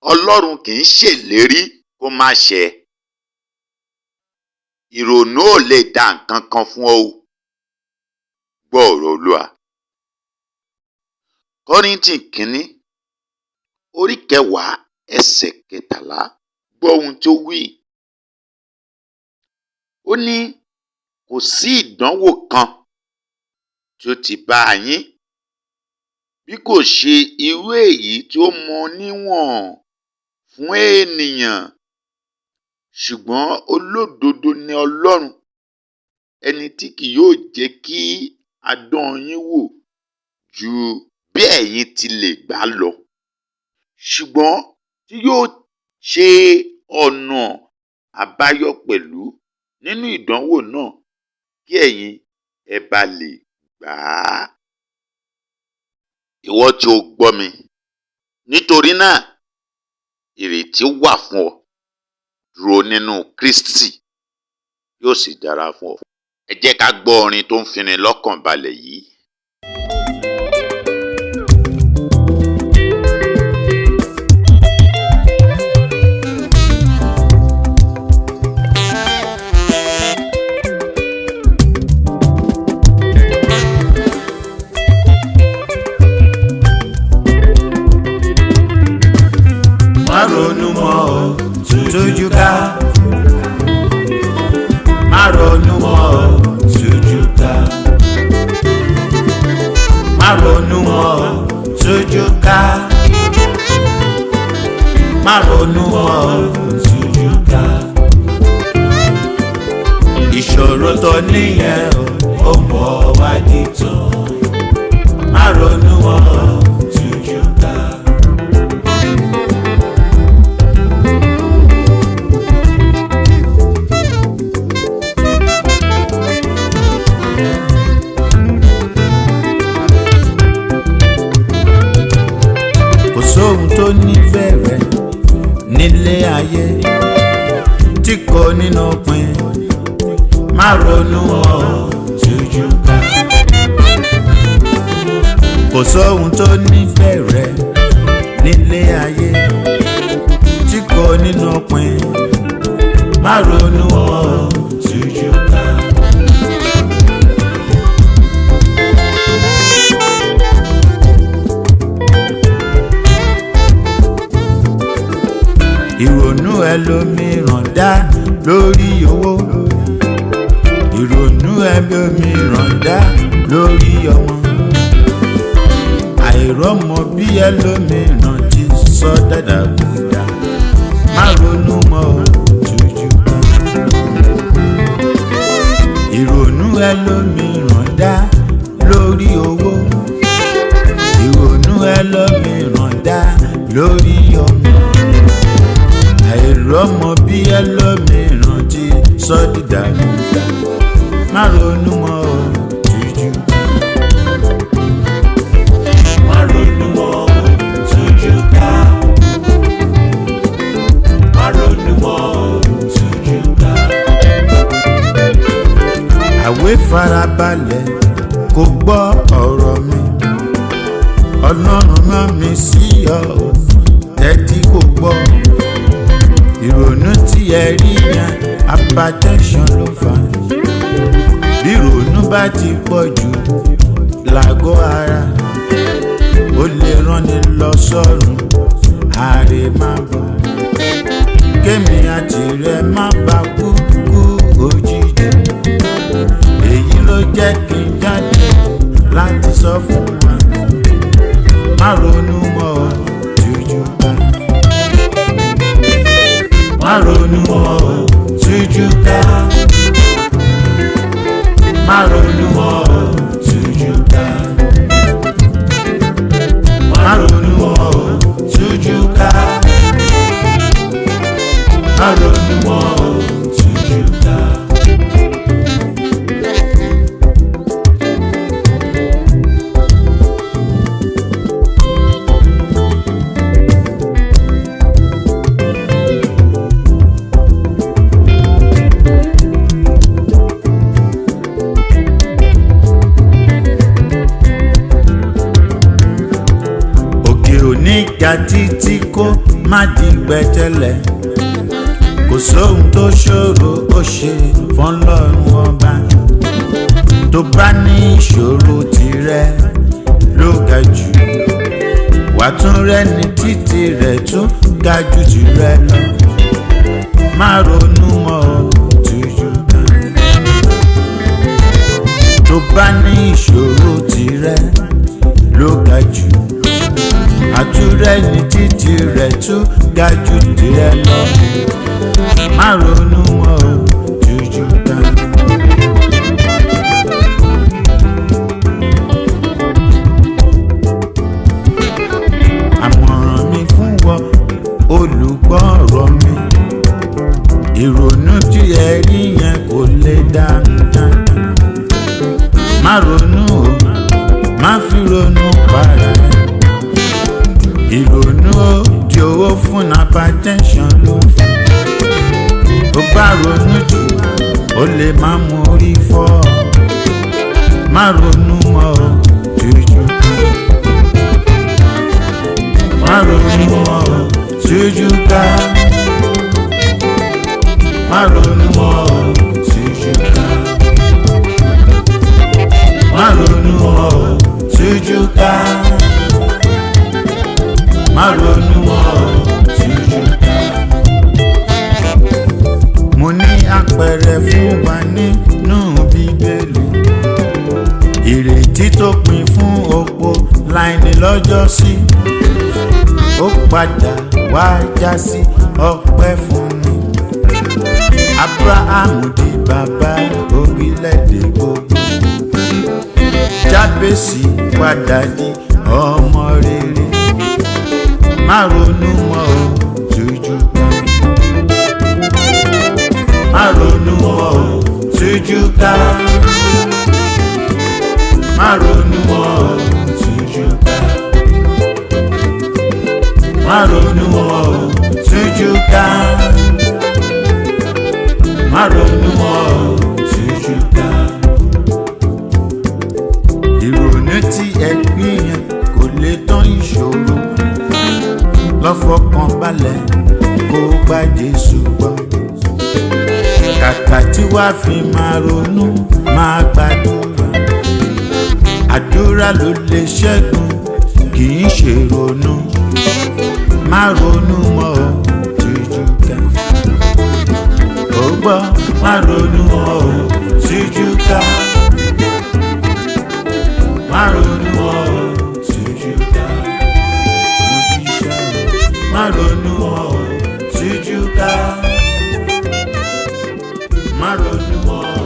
Ọlọ́run kì í ṣèlérí kó má ṣẹ. Ìrònú ò lè dá nǹkan kan fún ọ o. Gbọ́ ọ̀rọ̀ Olúwa. Kọ́ríńtì kínní orí 10 ẹsẹ̀ 13. Gbọ́ ohun tó wí. Ó ní kò sí ìdánwò kan tí ó ti bá yín bí kò ṣe irú èyí tí ó mọ níwọ̀n fún ènìyàn. Ṣùgbọ́n olódodo ni Ọlọ́run, ẹni tí kì yóò jẹ́ kí a dán yín wò ju bí ẹ̀yin ti lè gbà lọ, ṣùgbọ́n tí yóò ṣe ọ̀nà àbáyọ pẹ̀lú nínú ìdánwò náà kí ẹ̀yin ẹ bá lè gbà á. Ìwọ tí o gbọ́ mi, nítorí náà ìrètí wà fún ọ. Dúró nínú Kristi, yóò sì dára fún ọ. Ẹ jẹ́ ká gbọ́ orin tó ń fini lọ́kàn balẹ̀ yìí. Má ronú mọ́ o, Tujuka. Má ronú mọ́ o, Tujuka. Má ronú mọ́ o, Tujuka. Má ronú mọ́ o, Tujuka. Ìṣòro tó níyẹn ó mọ̀ wá dìtàn. Má ronú mọ́ o, Tujuka. Sóhun tó ní bẹ̀rẹ̀ nílé ayé tí kò nínú pin. Má ronú mọ́ o, Tujuka. Kò sóhun tó ní bẹ̀rẹ̀ nílé ayé tí kò nínú pin. Má ronú mọ́ o, Tujuka. Ìrònú ẹlòmíràn dá lórí owó. Ìrònú ẹlòmíràn dá lórí ọmọ. Àìrọ́mọ bí ẹlòmíràn ti sọ dàdàkúdà. Má ronú mọ́ o, Tujuka. Ìrònú ẹlòmíràn dá lórí owó. Ìrònú ẹlòmíràn dá lórí ọmọ. Àìrọ́mọ bí ẹlòmíràn ti sọ dìdàkudà. Má ronú mọ́ o, Tujuka. Má ronú mọ́ o, Tujuka. Má ronú mọ́ o, Tujuka. Àwé farabalẹ̀ kó gbọ́ ọ̀rọ̀ mi. Ọlọ́run rán mi sí ọ, tẹ́tí kó gbọ́. Ìrònú tí ẹ rí yẹn hypertension ló fà. Bí ìrònú bá ti pọ̀ jù lágọ̀ ara, ó lè ránni lọ sọ́run àárẹ̀ má bọ̀. Kémi àti rẹ má bá kú òjijì. Èyí ló jẹ́ kí n jáde láti sọ fún wa. Má ronú mọ́ o, Tujuka. Má ronú mọ́ o, Tujuka. Má ronú mọ́ o, Tujuka. Má ronú mọ́ o, Tujuka. Má ronú mọ́ o, Tujuka. Ga títí kò kó má di gbẹ́tẹ́lẹ̀. Kò sóhun tó ṣòro ó ṣe fọ́lọ́run ọba. Tó bá ní ìṣòro tirẹ̀ ló ga jù, wà tún rẹ́ni títí rẹ̀ tún ga jù tirẹ̀ lọ. Má ronú mọ́ o, Tujuka. Tó bá ní ìṣòro tirẹ̀ ló ga jù, àtúrẹ́ni títí rẹ̀ tún ga jù tirẹ̀ lọ. Má ronú mọ́ o, Tujuka. Àmọ̀ràn mi fún wọ olùgbọ́ ọ̀rọ̀ mi, ìrònú tí ẹ rí yẹn kò lè dànù dáadáa. Má ronú o, má fi ronú para ẹ. Ìrònú ó di owó fún hypertension ló fún. Tó bá ronú jù ó lè má mú orí fọ́. Má ronú mọ́ o, Tujuka. Má ronú mọ́ o, Tujuka. Má ronú mọ́ o, Tujuka. Má ronú mọ́ o, Tujuka. Má ronú mọ́ o, Tujuka. Mo ní àpẹẹrẹ fún wa nínú Bíbélì. Ìrètí tó pin fún opó láìní lọ́jọ́ sí, ó padà wá já sí ọpẹ́ fún ni. Ábúráhámù di bàbá orílẹ̀-èdè gbogbo. Jábésì padà di ọmọ rere. Má ronú mọ́ o, Tujuka. Má ronú mọ́ o, Tujuka. Má ronú mọ́ o, Tujuka. Má ronú mọ́ o, Tujuka. Má ronú mọ́ o, Tujuka. Ìrònú tí ẹ gbìyàn kò lè tán ìṣòro. Lọ fọkàn balẹ̀ kó gba Jésù gbọ́. Kàkà tí wàá fi máa ronú máa gbàdúrà. Àdúrà ló lè ṣẹ́gun kì í ṣe ronú. Má ronú mọ́ o, Tujuka. Ó gbọ́, má ronú mọ́ o, Tujuka. Má ronú mọ́ o, Tujuka. Mo jíṣẹ́ o, má ronú mọ́ o, Tujuka. Má ronú mọ́ o.